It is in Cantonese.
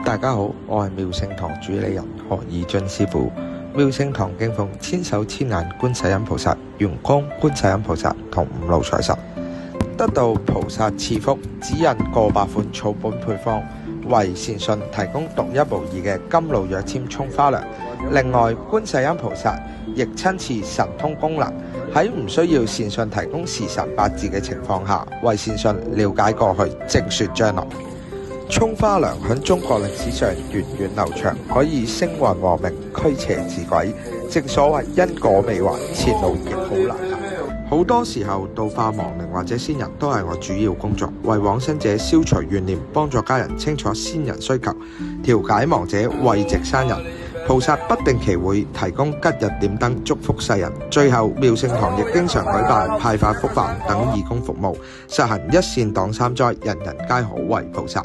大家好，我係妙聖堂主理人何以俊師傅。妙聖堂敬奉千手千眼觀世音菩薩、圓光觀世音菩薩同五路財神，得到菩薩賜福，指引過百款草本配方，為善信提供獨一無二嘅甘露藥籤蔥花涼。另外，觀世音菩薩亦親賜神通功能，喺唔需要善信提供時辰八字嘅情況下，為善信了解過去，正說將來。蔥花涼喺中國歷史上源遠流長，可以星運和命、驅邪治鬼。正所謂因果未還，前路亦好難行。好多時候，度化亡靈或者先人都係我主要工作，為往生者消除怨念，幫助家人清楚先人需求，調解亡者慰藉生人。菩薩不定期會提供吉日點燈祝福世人。最後，妙聖堂亦經常舉辦派發福飯等義工服務，實行一善擋三災，人人皆可為菩薩。